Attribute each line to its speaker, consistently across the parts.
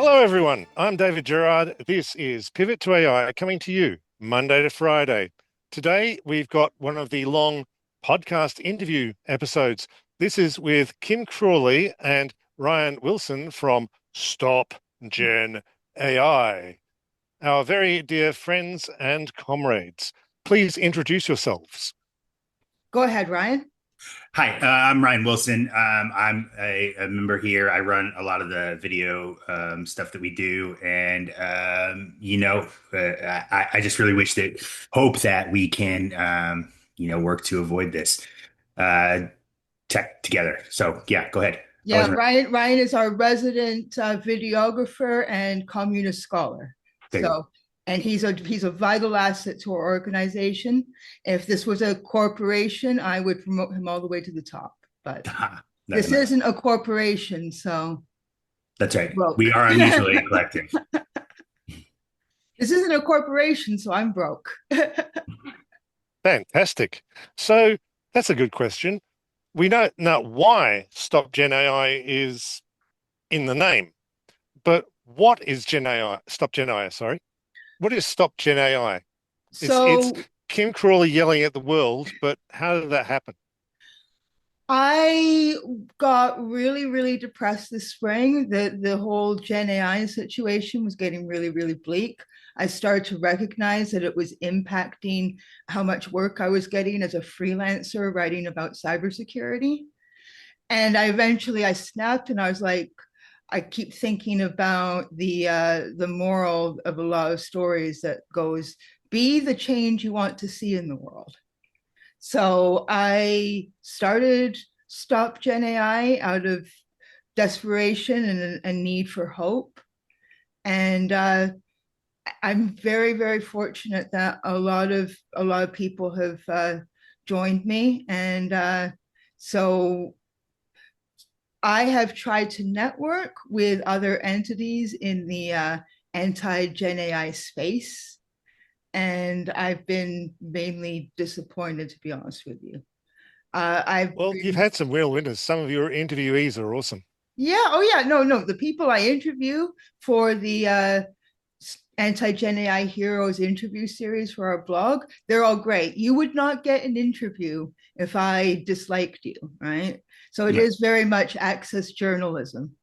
Speaker 1: Hello, everyone. I'm David Gerard. This is Pivot to AI coming to you Monday to Friday. Today, we've got one of the long podcast interview episodes. This is with Kim Crawley and Ryan Wilson from StopGenAI, our very dear friends and comrades. Please introduce yourselves.
Speaker 2: Go ahead, Ryan.
Speaker 3: Hi, I'm Ryan Wilson. I'm a member here. I run a lot of the video stuff that we do, and I just really hope that we can, work to avoid this tech together. So yeah, go ahead.
Speaker 2: Yeah, Ryan is our resident videographer and communist scholar. And he's a vital asset to our organization. If this was a corporation, I would promote him all the way to the top. But this isn't a corporation, so
Speaker 3: that's right. We are unusually a collective.
Speaker 2: This isn't a corporation, so I'm broke.
Speaker 1: Fantastic. So that's a good question. We know now why StopGenAI is in the name, but what is StopGenAI, sorry? What is StopGenAI? It's Kim Crawley yelling at the world, but how did that happen?
Speaker 2: I got really, really depressed this spring. The whole Gen AI situation was getting really, really bleak. I started to recognize that it was impacting how much work I was getting as a freelancer writing about cybersecurity. And I snapped and I was like, I keep thinking about the moral of a lot of stories that goes, be the change you want to see in the world. So I started StopGenAI out of desperation and a need for hope. And I'm very, very fortunate that a lot of people have joined me. And so I have tried to network with other entities in the anti-Gen AI space, and I've been mainly disappointed, to be honest with you.
Speaker 1: You've had some real winners. Some of your interviewees are awesome.
Speaker 2: Yeah. Oh, yeah. No. The people I interview for the anti-Gen AI Heroes interview series for our blog, they're all great. You would not get an interview if I disliked you, right? So it is very much access journalism.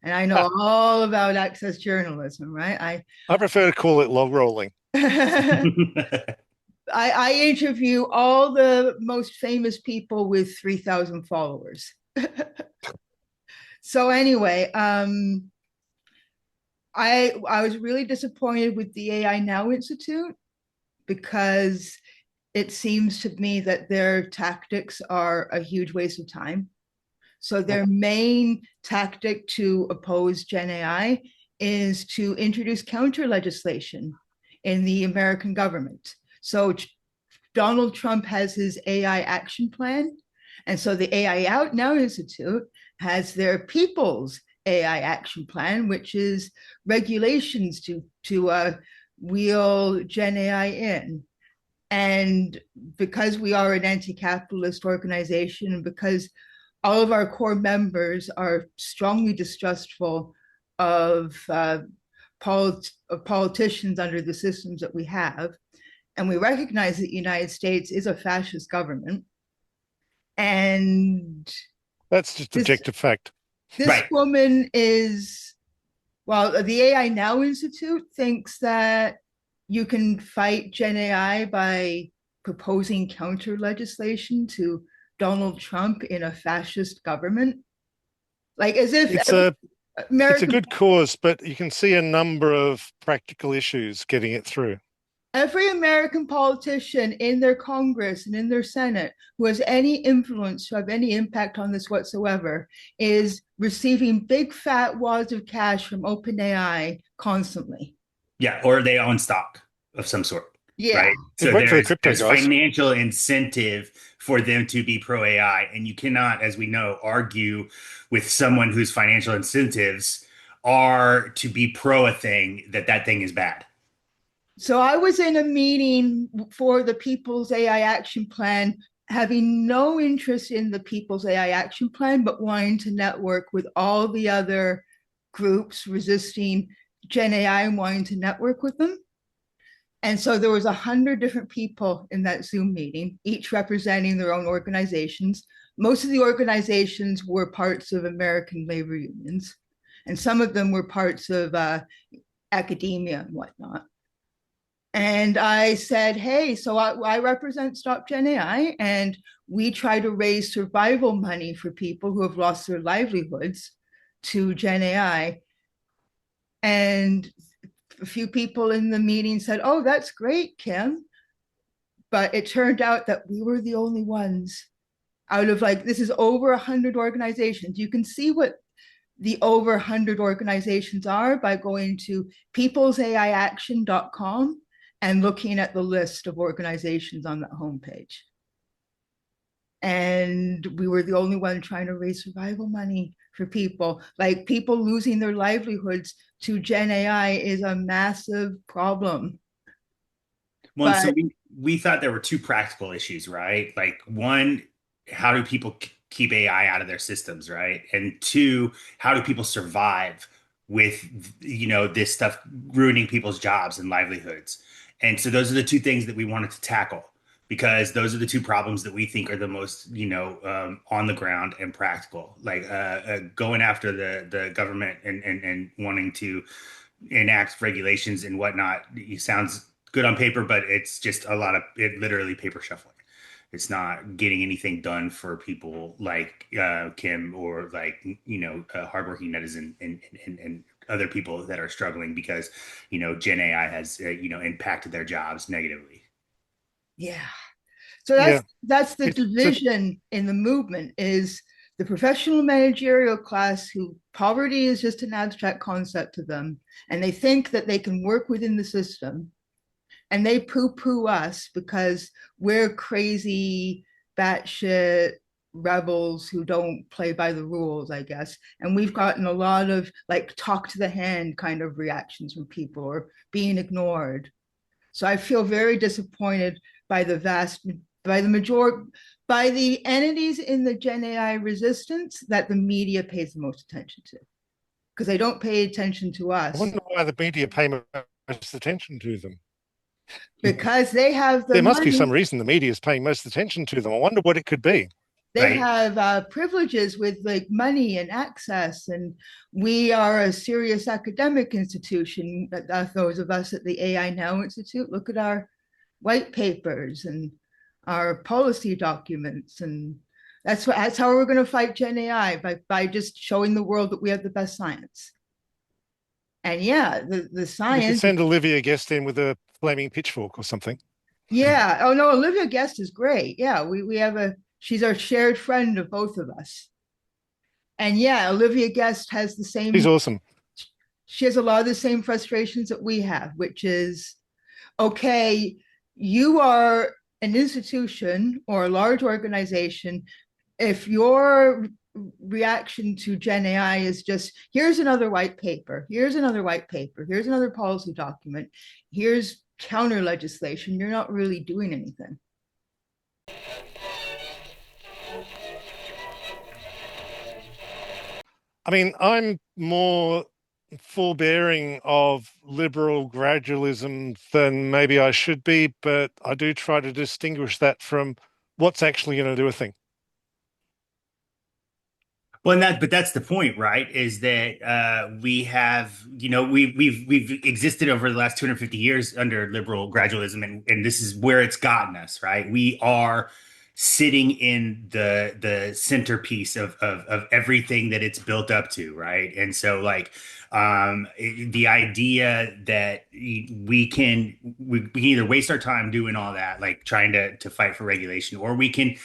Speaker 2: And I know all about access journalism, right?
Speaker 1: I prefer to call it log rolling.
Speaker 2: I interview all the most famous people with 3,000 followers. So anyway, I was really disappointed with the AI Now Institute because it seems to me that their tactics are a huge waste of time. So their main tactic to oppose Gen AI is to introduce counter legislation in the American government. So Donald Trump has his AI action plan. And so the AI Now Institute has their People's AI action plan, which is regulations to wheel Gen AI in. And because we are an anti-capitalist organization, and because all of our core members are strongly distrustful of politicians under the systems that we have, and we recognize that the United States is a fascist government. And
Speaker 1: that's just objective fact.
Speaker 2: This woman is, well, the AI Now Institute thinks that you can fight Gen AI by proposing counter legislation to Donald Trump in a fascist government. Like as if
Speaker 1: it's a good cause, but you can see a number of practical issues getting it through.
Speaker 2: Every American politician in their Congress and in their Senate who has any influence, to have any impact on this whatsoever, is receiving big fat wads of cash from OpenAI constantly.
Speaker 3: Yeah, or they own stock of some sort.
Speaker 2: Yeah.
Speaker 3: Right. So there's financial incentive for them to be pro AI. And you cannot, as we know, argue with someone whose financial incentives are to be pro a thing that thing is bad.
Speaker 2: So I was in a meeting for the People's AI Action Plan, having no interest in the People's AI Action Plan, but wanting to network with all the other groups resisting Gen AI and wanting to network with them. And so there was 100 different people in that Zoom meeting, each representing their own organizations. Most of the organizations were parts of American labor unions, and some of them were parts of academia and whatnot. And I said, hey, so I represent StopGenAI, and we try to raise survival money for people who have lost their livelihoods to Gen AI. And a few people in the meeting said, oh, that's great, Kim. But it turned out that we were the only ones out of this is over 100 organizations. You can see what the over 100 organizations are by going to peoplesaiaction.com and looking at the list of organizations on that homepage. And we were the only one trying to raise survival money for people. Like, people losing their livelihoods to Gen AI is a massive problem.
Speaker 3: Well, so we thought there were two practical issues, right? Like, one, how do people keep AI out of their systems, right? And two, how do people survive with, this stuff ruining people's jobs and livelihoods? And so those are the two things that we wanted to tackle, because those are the two problems that we think are the most, on the ground and practical. Like going after the government and wanting to enact regulations and whatnot. It sounds good on paper, but it's just literally paper shuffling. It's not getting anything done for people like Kim or hardworking netizens and other people that are struggling because, Gen AI has, impacted their jobs negatively.
Speaker 2: Yeah. So that's the division in the movement, is the professional managerial class, who poverty is just an abstract concept to them, and they think that they can work within the system, and they poo-poo us because we're crazy, batshit rebels who don't play by the rules, I guess. And we've gotten a lot of talk to the hand kind of reactions from people, or being ignored. So I feel very disappointed by the entities in the Gen AI resistance that the media pays the most attention to, because they don't pay attention to us.
Speaker 1: I wonder why the media pay most attention to them.
Speaker 2: Because they have
Speaker 1: there must be some reason the media is paying most attention to them. I wonder what it could be.
Speaker 2: They have privileges with money and access, and we are a serious academic institution. Those of us at the AI Now Institute, look at our white papers and our policy documents, and that's how we're going to fight Gen AI, by just showing the world that we have the best science. And the science.
Speaker 1: You could send Olivia Guest in with a flaming pitchfork or something.
Speaker 2: Yeah. Oh no, Olivia Guest is great. Yeah, we have she's our shared friend of both of us. And Olivia Guest has the same.
Speaker 1: She's awesome.
Speaker 2: She has a lot of the same frustrations that we have, which is, okay, you are an institution or a large organization. If your reaction to Gen AI is just, here's another white paper, here's another white paper, here's another policy document, here's counter legislation, you're not really doing anything.
Speaker 1: I mean, I'm more forbearing of liberal gradualism than maybe I should be, but I do try to distinguish that from what's actually going to do a thing.
Speaker 3: Well, but that's the point, right? Is that we have, we've existed over the last 250 years under liberal gradualism, and this is where it's gotten us, right? We are sitting in the centerpiece of everything that it's built up to, right? And so, the idea that we can either waste our time doing all that, like trying to fight for regulation, or we can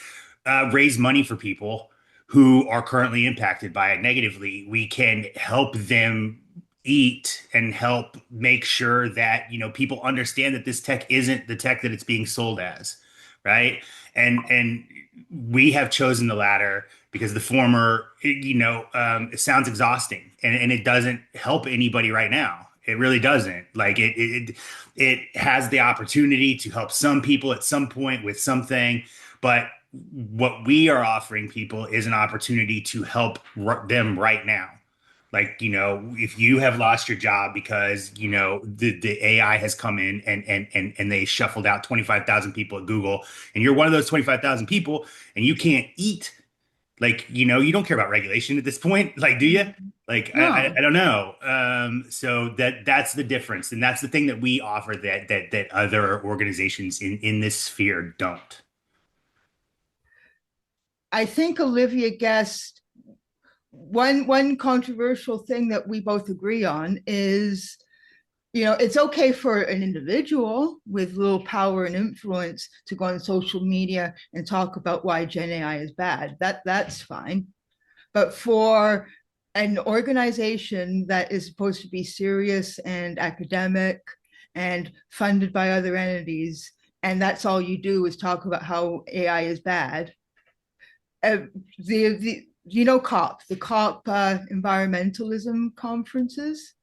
Speaker 3: raise money for people who are currently impacted by it negatively. We can help them eat and help make sure that, people understand that this tech isn't the tech that it's being sold as, right? And we have chosen the latter because the former, it sounds exhausting, and it doesn't help anybody right now. It really doesn't. It has the opportunity to help some people at some point with something, but what we are offering people is an opportunity to help them right now, Like, if you have lost your job because, the AI has come in and they shuffled out 25,000 people at Google, and you're one of those 25,000 people and you can't eat, like, you don't care about regulation at this point. Like, do you? Like,
Speaker 2: No.
Speaker 3: I don't know. So that's the difference. And that's the thing that we offer that other organizations in this sphere don't.
Speaker 2: I think Olivia guessed one controversial thing that we both agree on is, it's okay for an individual with little power and influence to go on social media and talk about why Gen AI is bad. That's fine. But for an organization that is supposed to be serious and academic and funded by other entities, and that's all you do is talk about how AI is bad. The COP, the COP environmentalism conferences.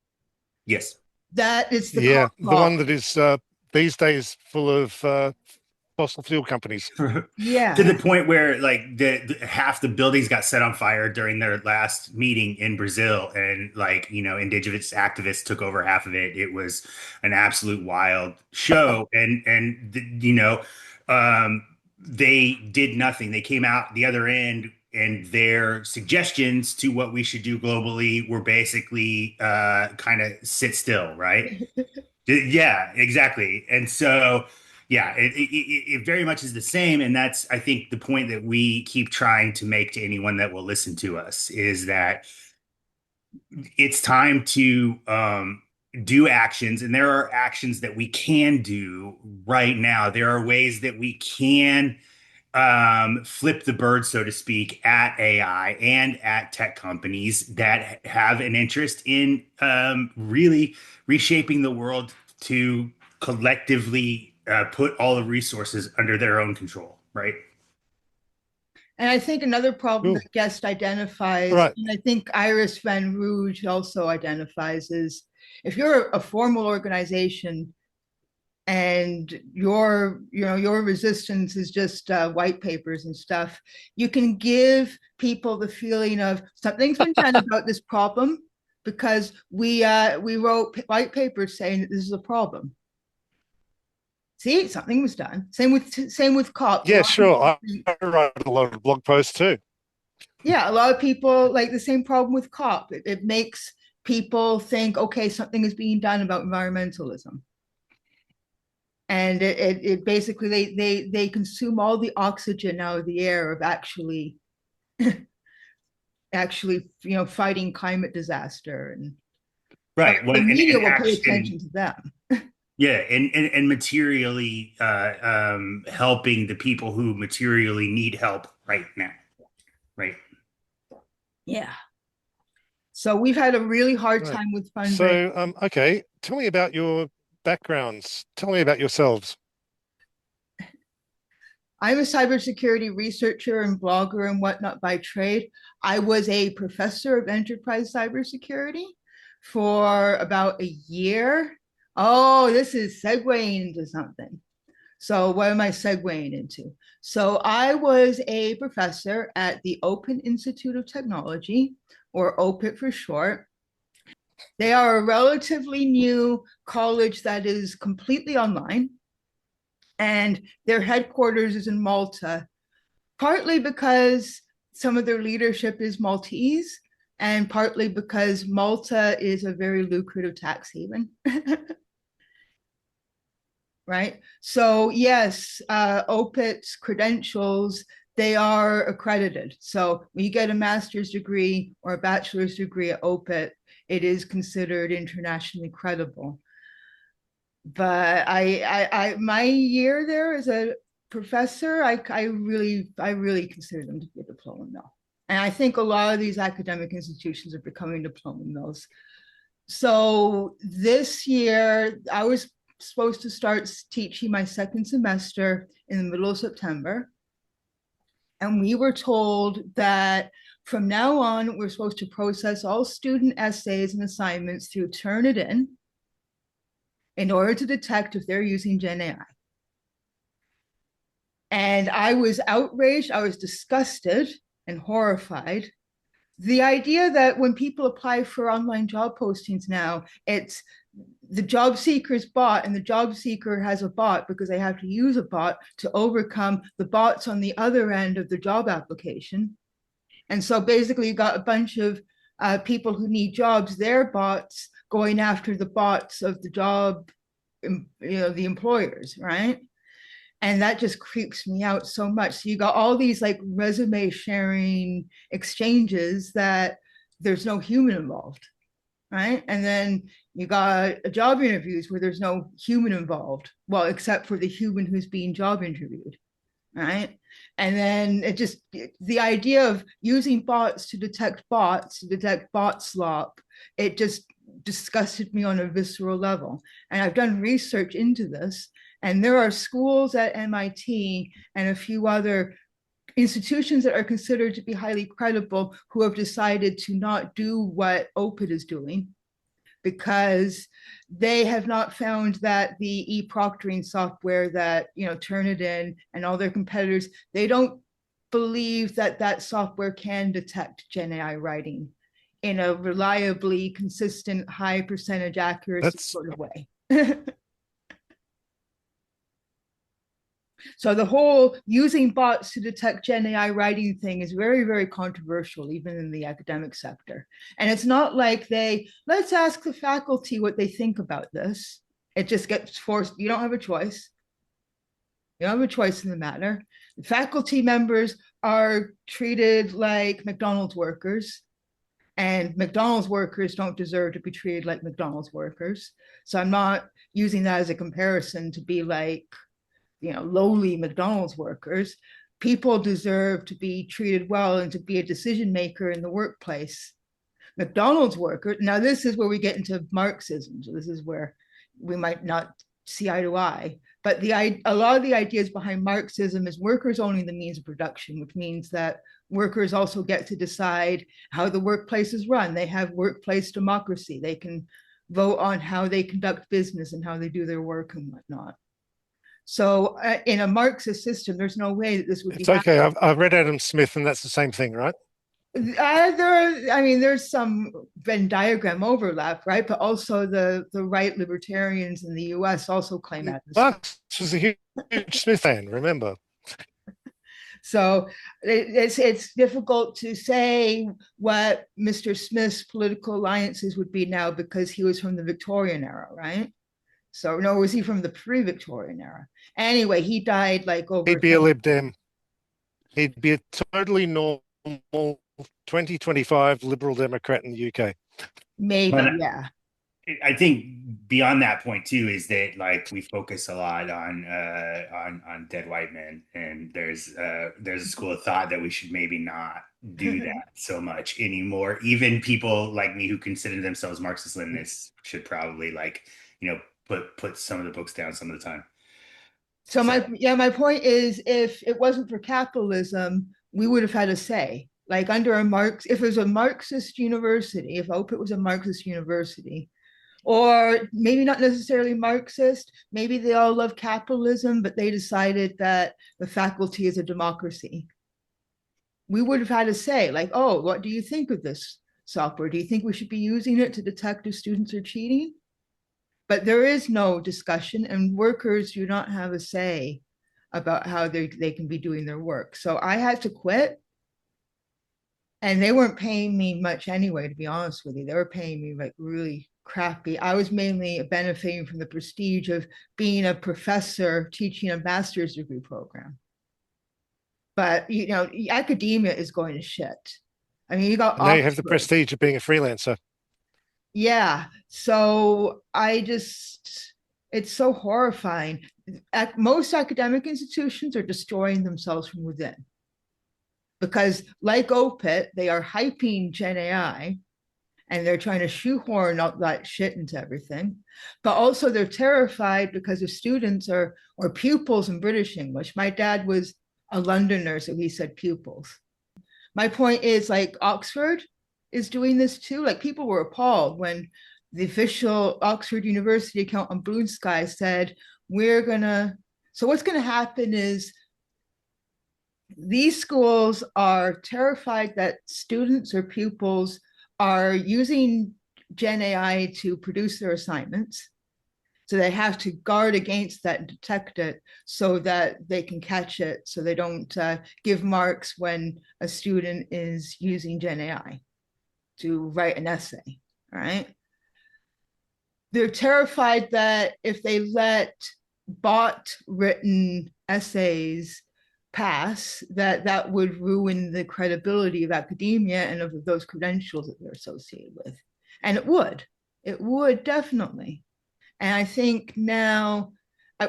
Speaker 3: Yes.
Speaker 2: That is the
Speaker 1: Yeah,
Speaker 2: COP
Speaker 1: the one that is these days full of fossil fuel companies.
Speaker 2: Yeah.
Speaker 3: To the point where like the half the buildings got set on fire during their last meeting in Brazil, and like indigenous activists took over half of it. It was an absolute wild show, they did nothing. They came out the other end, and their suggestions to what we should do globally were basically kind of sit still, right? Yeah, exactly. And so, yeah, it very much is the same. And that's, I think, the point that we keep trying to make to anyone that will listen to us is that it's time to do actions. And there are actions that we can do right now. There are ways that we can flip the bird, so to speak, at AI and at tech companies that have an interest in really reshaping the world to collectively put all the resources under their own control, right?
Speaker 2: And I think another problem
Speaker 1: Cool.
Speaker 2: that Guest identifies,
Speaker 1: Right.
Speaker 2: and I think Iris Van Rouge also identifies, is if you're a formal organization and your resistance is just white papers and stuff, you can give people the feeling of something's been done about this problem because we wrote white papers saying that this is a problem. See, something was done. Same with COP.
Speaker 1: Yeah, sure. I write a lot of blog posts too.
Speaker 2: Yeah, a lot of people like the same problem with COP. It makes people think, okay, something is being done about environmentalism. And it basically they consume all the oxygen out of the air of actually fighting climate disaster, and
Speaker 3: Right.
Speaker 2: the media
Speaker 3: And
Speaker 2: will pay
Speaker 3: action,
Speaker 2: attention to them.
Speaker 3: yeah, and materially helping the people who materially need help right now, right?
Speaker 2: Yeah. So we've had a really hard
Speaker 1: Right.
Speaker 2: time with fundraising.
Speaker 1: So, okay, tell me about your backgrounds. Tell me about yourselves.
Speaker 2: I'm a cybersecurity researcher and blogger and whatnot by trade. I was a professor of enterprise cybersecurity for about a year. Oh, this is segueing into something. So what am I segueing into? So I was a professor at the Open Institute of Technology, or OPIT for short. They are a relatively new college that is completely online, and their headquarters is in Malta, partly because some of their leadership is Maltese, and partly because Malta is a very lucrative tax haven. Right? So yes, OPIT's credentials, they are accredited. So when you get a master's degree or a bachelor's degree at OPIT, it is considered internationally credible. But my year there as a professor, I really consider them to be a diploma mill. And I think a lot of these academic institutions are becoming diploma mills. So this year, I was supposed to start teaching my second semester in the middle of September. And we were told that from now on, we're supposed to process all student essays and assignments through Turnitin in order to detect if they're using Gen AI. And I was outraged, I was disgusted and horrified The idea that when people apply for online job postings now, it's the job seeker's bot, and the job seeker has a bot because they have to use a bot to overcome the bots on the other end of the job application. And so basically you got a bunch of people who need jobs, their bots going after the bots of the job, the employers, right? And that just creeps me out so much. So you got all these like resume sharing exchanges that there's no human involved, right? And then you got job interviews where there's no human involved, well, except for the human who's being job interviewed, right? And then the idea of using bots to detect bot slop, it just disgusted me on a visceral level. And I've done research into this, and there are schools at MIT and a few other institutions that are considered to be highly credible who have decided to not do what OPIT is doing, because they have not found that the e-proctoring software that, Turnitin and all their competitors, they don't believe that that software can detect Gen AI writing in a reliably consistent, high percentage accuracy sort of way. So the whole using bots to detect Gen AI writing thing is very, very controversial, even in the academic sector. And it's not like let's ask the faculty what they think about this. It just gets forced. You don't have a choice. You don't have a choice in the matter. The faculty members are treated like McDonald's workers, and McDonald's workers don't deserve to be treated like McDonald's workers. So I'm not using that as a comparison to be like, lowly McDonald's workers. People deserve to be treated well and to be a decision maker in the workplace. McDonald's workers, now this is where we get into Marxism. So this is where we might not see eye to eye. But a lot of the ideas behind Marxism is workers owning the means of production, which means that workers also get to decide how the workplace is run. They have workplace democracy. They can vote on how they conduct business and how they do their work and whatnot. So in a Marxist system, there's no way that this would be.
Speaker 1: It's okay. I've read Adam Smith, and that's the same thing, right?
Speaker 2: There's some Venn diagram overlap, right? But also the right libertarians in the U.S. also claim that.
Speaker 1: Marx was a huge Smith fan, remember?
Speaker 2: So it's difficult to say what Mr. Smith's political alliances would be now, because he was from the Victorian era, right? So no, was he from the pre-Victorian era? Anyway, he died like over.
Speaker 1: He'd be a Lib Dem. He'd be a totally normal 2025 Liberal Democrat in the UK.
Speaker 2: Maybe, yeah.
Speaker 3: I think beyond that point too is that like we focus a lot on dead white men, and there's a school of thought that we should maybe not do that so much anymore. Even people like me who consider themselves Marxist-Leninists should probably put some of the books down some of the time.
Speaker 2: So my point is, if it wasn't for capitalism, we would have had a say. Like under if it was a Marxist university, if OPIT was a Marxist university, or maybe not necessarily Marxist, maybe they all love capitalism, but they decided that the faculty is a democracy, we would have had a say, like, oh, what do you think of this software? Do you think we should be using it to detect if students are cheating? But there is no discussion, and workers do not have a say about how they can be doing their work. So I had to quit, and they weren't paying me much anyway, to be honest with you. They were paying me like really crappy. I was mainly benefiting from the prestige of being a professor teaching a master's degree program. But, academia is going to shit. I mean,
Speaker 1: now you have the prestige of being a freelancer.
Speaker 2: Yeah. So it's so horrifying. Most academic institutions are destroying themselves from within, because like OPIT, they are hyping Gen AI and they're trying to shoehorn all that shit into everything. But also they're terrified because of students or pupils in British English. My dad was a Londoner, so he said pupils. My point is, like, Oxford is doing this too. Like, people were appalled when the official Oxford University account on Blue Sky said, so what's going to happen is these schools are terrified that students or pupils are using Gen AI to produce their assignments. So they have to guard against that and detect it so that they can catch it, so they don't give marks when a student is using Gen AI to write an essay, right? They're terrified that if they let bot written essays pass, that would ruin the credibility of academia and of those credentials that they're associated with. And it would definitely. And I think now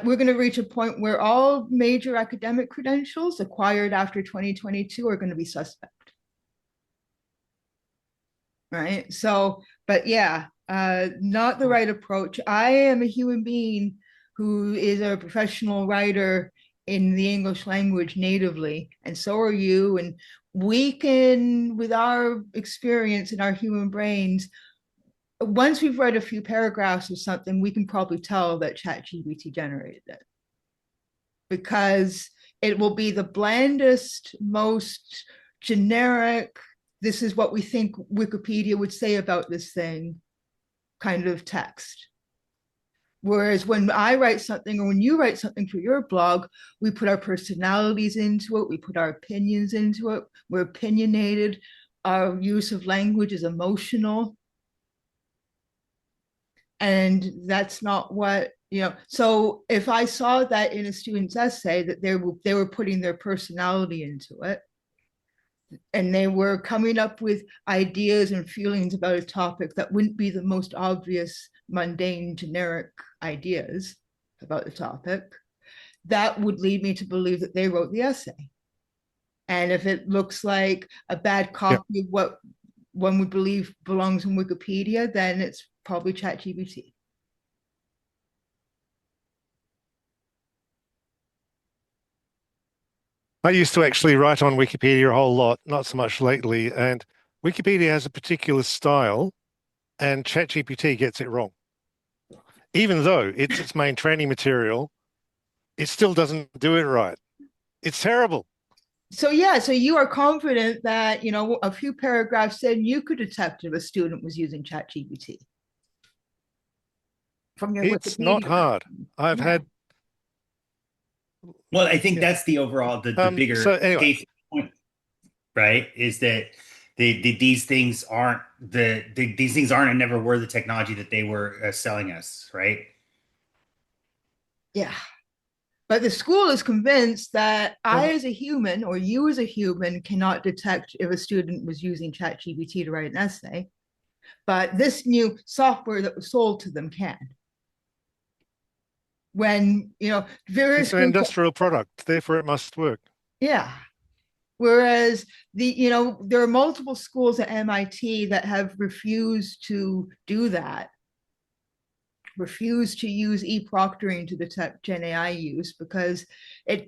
Speaker 2: we're going to reach a point where all major academic credentials acquired after 2022 are going to be suspect. Right. So, but yeah, not the right approach. I am a human being who is a professional writer in the English language natively, and so are you. And we can, with our experience in our human brains, once we've read a few paragraphs or something, we can probably tell that ChatGPT generated it, because it will be the blandest, most generic, this is what we think Wikipedia would say about this thing kind of text. Whereas when I write something, or when you write something for your blog, we put our personalities into it, we put our opinions into it, we're opinionated, our use of language is emotional. And that's not what, so if I saw that in a student's essay, that they were putting their personality into it, and they were coming up with ideas and feelings about a topic that wouldn't be the most obvious, mundane, generic ideas about the topic, that would lead me to believe that they wrote the essay. And if it looks like a bad copy of what one would believe belongs in Wikipedia, then it's probably ChatGPT.
Speaker 1: I used to actually write on Wikipedia a whole lot, not so much lately. And Wikipedia has a particular style, and ChatGPT gets it wrong. Even though it's its main training material, it still doesn't do it right. It's terrible.
Speaker 2: So you are confident that, a few paragraphs in, you could detect if a student was using ChatGPT from your
Speaker 1: It's not
Speaker 2: Wikipedia.
Speaker 1: hard. I've had.
Speaker 3: Well, I think that's the overall, the bigger
Speaker 1: So anyway,
Speaker 3: case point, right? Is that these things aren't these things aren't and never were the technology that they were selling us, right?
Speaker 2: Yeah. But the school is convinced that I, as a human, or you as a human, cannot detect if a student was using ChatGPT to write an essay. But this new software that was sold to them can. When, various
Speaker 1: it's an industrial product, therefore it must work.
Speaker 2: Yeah. Whereas there are multiple schools at MIT that have refused to do that, refused to use e-proctoring to detect Gen AI use, because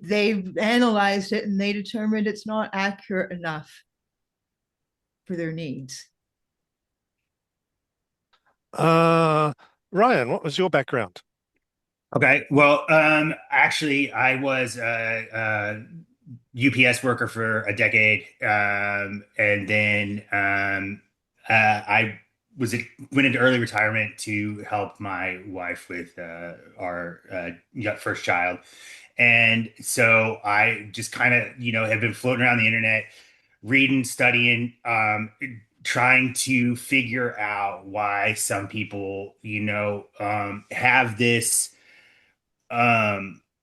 Speaker 2: they've analyzed it and they determined it's not accurate enough for their needs.
Speaker 1: Ryan, what was your background?
Speaker 3: Okay. Well, actually, I was a UPS worker for a decade, and then I was went into early retirement to help my wife with our first child, and so I just kind of have been floating around the internet, reading, studying, trying to figure out why some people have this.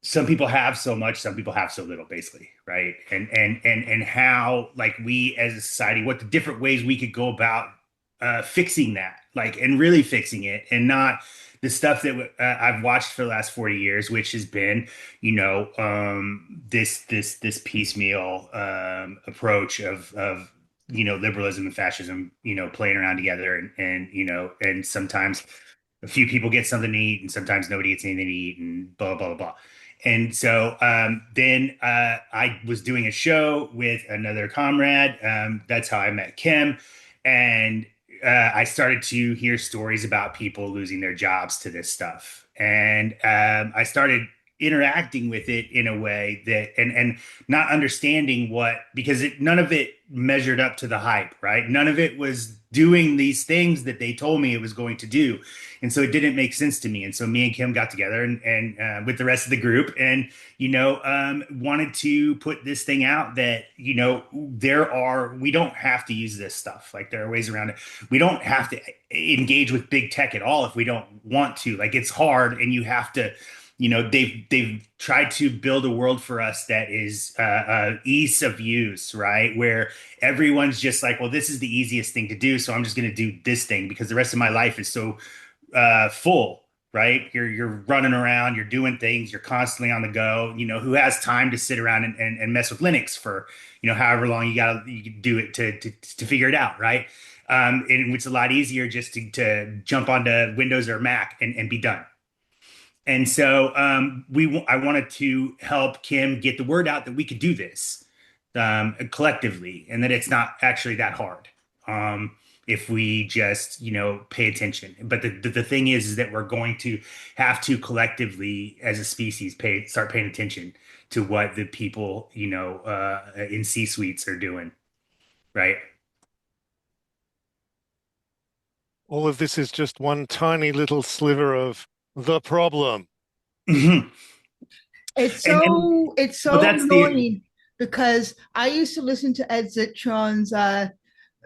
Speaker 3: Some people have so much, some people have so little, basically, right? And how, like, we as a society, what the different ways we could go about fixing that, like, and really fixing it, and not the stuff that I've watched for the last 40 years, which has been, this piecemeal approach of liberalism and fascism, playing around together, and sometimes a few people get something to eat, and sometimes nobody gets anything to eat, and blah blah blah blah. And so then I was doing a show with another comrade. That's how I met Kim, and I started to hear stories about people losing their jobs to this stuff. And I started interacting with it in a way that and not understanding because none of it measured up to the hype, right? None of it was doing these things that they told me it was going to do, and so it didn't make sense to me. And so me and Kim got together and with the rest of the group, and wanted to put this thing out that we don't have to use this stuff. Like, there are ways around it. We don't have to engage with big tech at all if we don't want to. Like, it's hard, and you have to. They've tried to build a world for us that is ease of use, right? Where everyone's just like, well, this is the easiest thing to do, so I'm just going to do this thing because the rest of my life is so full, right? You're running around, you're doing things, you're constantly on the go. Who has time to sit around and mess with Linux for however long you can do it to figure it out, right? And it's a lot easier just to jump onto Windows or Mac and be done. And so I wanted to help Kim get the word out that we could do this collectively, and that it's not actually that hard if we just pay attention. But the thing is that we're going to have to collectively, as a species, start paying attention to what the people in C-suites are doing, right?
Speaker 1: All of this is just one tiny little sliver of the problem.
Speaker 2: It's so annoying because I used to listen to Ed Zitron's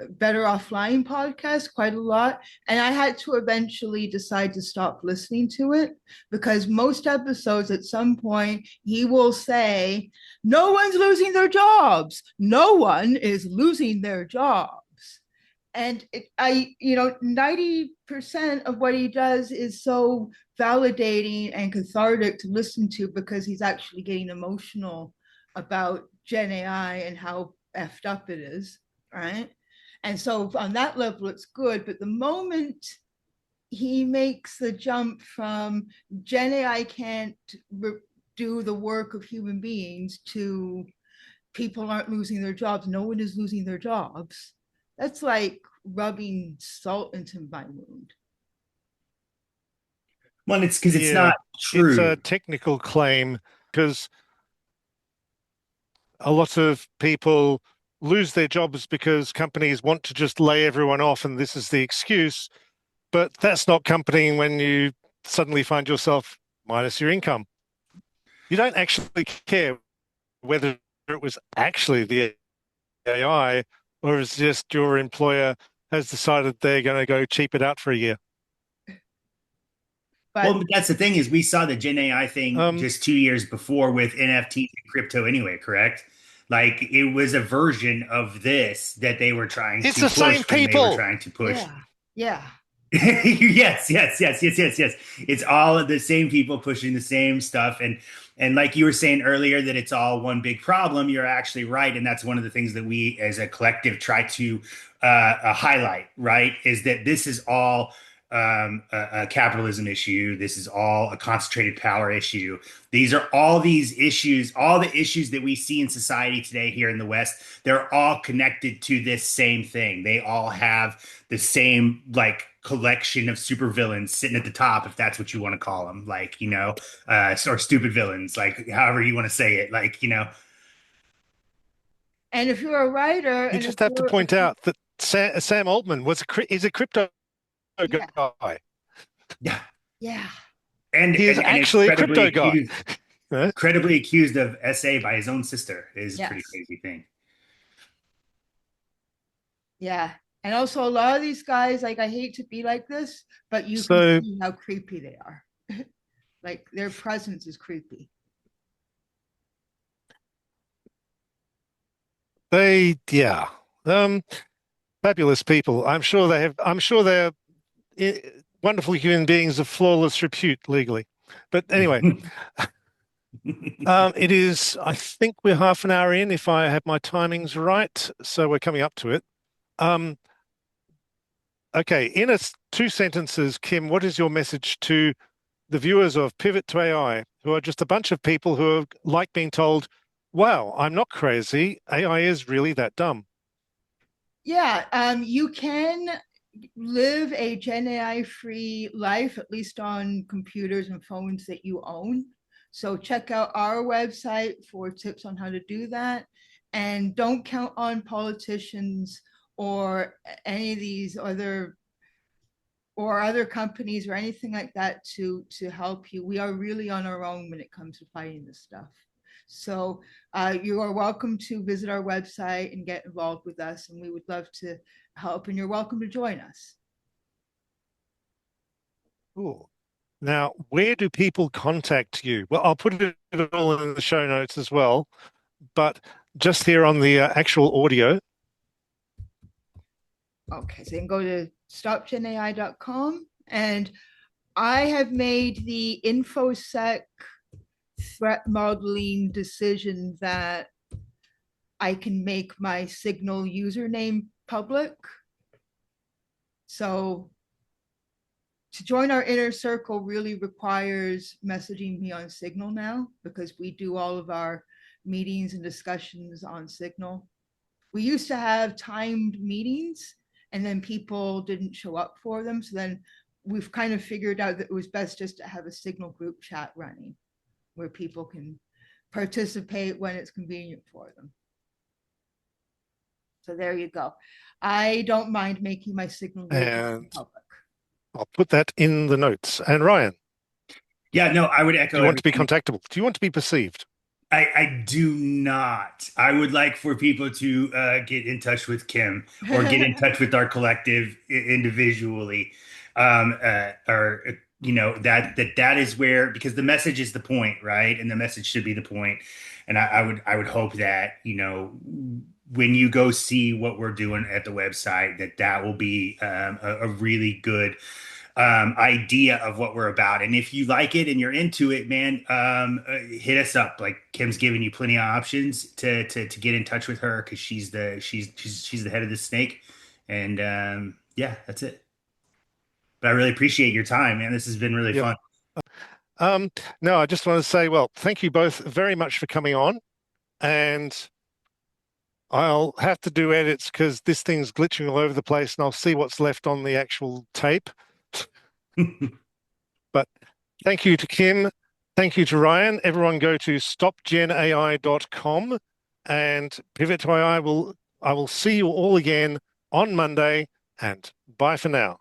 Speaker 2: Better Offline podcast quite a lot, and I had to eventually decide to stop listening to it because most episodes at some point he will say, no one's losing their jobs. No one is losing their jobs. And 90% of what he does is so validating and cathartic to listen to because he's actually getting emotional about Gen AI and how effed up it is, right? And so on that level, it's good. But the moment he makes the jump from Gen AI can't do the work of human beings to people aren't losing their jobs, no one is losing their jobs, that's like rubbing salt into my wound.
Speaker 3: Well, it's because it's not true.
Speaker 1: It's a technical claim because a lot of people lose their jobs because companies want to just lay everyone off, and this is the excuse. But that's not comforting when you suddenly find yourself minus your income. You don't actually care whether it was actually the AI or it's just your employer has decided they're going to go cheap it out for a year.
Speaker 3: But that's the thing is we saw the Gen AI thing just 2 years before with NFTs and crypto anyway, correct? Like, it was a version of this that they were trying to push.
Speaker 1: It's the same people.
Speaker 3: They were trying to push.
Speaker 2: Yeah.
Speaker 3: Yes. It's all of the same people pushing the same stuff. And like you were saying earlier, that it's all one big problem. You're actually right. And that's one of the things that we as a collective try to highlight, right? Is that this is all a capitalism issue. This is all a concentrated power issue. These are all these issues, all the issues that we see in society today here in the West. They're all connected to this same thing. They all have the same collection of supervillains sitting at the top, if that's what you want to call them, or stupid villains, however you want to say it,
Speaker 2: And if you're a writer,
Speaker 1: you just have to point out that Sam Altman is a crypto guy.
Speaker 2: Yeah.
Speaker 3: And
Speaker 1: he is actually a crypto guy.
Speaker 3: Credibly accused of SA by his own sister is a pretty crazy thing.
Speaker 2: Yeah. And also a lot of these guys, I hate to be like this, but you can see how creepy they are. Their presence is creepy.
Speaker 1: Fabulous people. I'm sure they're wonderful human beings of flawless repute legally. But anyway, it is, I think we're half an hour in, if I have my timings right. So we're coming up to it. Okay, in 2 sentences, Kim, what is your message to the viewers of Pivot to AI, who are just a bunch of people who are like being told, wow, I'm not crazy. AI is really that dumb.
Speaker 2: Yeah, you can live a Gen AI free life, at least on computers and phones that you own. So check out our website for tips on how to do that. And don't count on politicians or any of these other companies or anything like that to help you. We are really on our own when it comes to fighting this stuff. So you are welcome to visit our website and get involved with us, and we would love to help, and you're welcome to join us.
Speaker 1: Cool. Now, where do people contact you? Well, I'll put it all in the show notes as well, but just here on the actual audio.
Speaker 2: Okay, so you can go to stopgenai.com, and I have made the infosec threat modeling decision that I can make my Signal username public. So to join our inner circle really requires messaging me on Signal now, because we do all of our meetings and discussions on Signal. We used to have timed meetings and then people didn't show up for them. So then we've kind of figured out that it was best just to have a Signal group chat running where people can participate when it's convenient for them. So there you go. I don't mind making my Signal group public.
Speaker 1: I'll put that in the notes. And Ryan?
Speaker 3: Yeah, no, I would echo.
Speaker 1: Do you want to be contactable? Do you want to be perceived?
Speaker 3: I do not. I would like for people to get in touch with Kim or get in touch with our collective individually, or that is where, because the message is the point, right? And the message should be the point. And I would hope that when you go see what we're doing at the website, that will be a really good idea of what we're about. And if you like it and you're into it, man, hit us up. Like, Kim's giving you plenty of options to get in touch with her, because she's the head of the snake. And yeah, that's it. But I really appreciate your time, man. This has been really fun.
Speaker 1: No, I just want to say, well, thank you both very much for coming on. And I'll have to do edits because this thing's glitching all over the place, and I'll see what's left on the actual tape. But thank you to Kim. Thank you to Ryan. Everyone go to stopgenai.com and Pivot to AI. I will see you all again on Monday, and bye for now.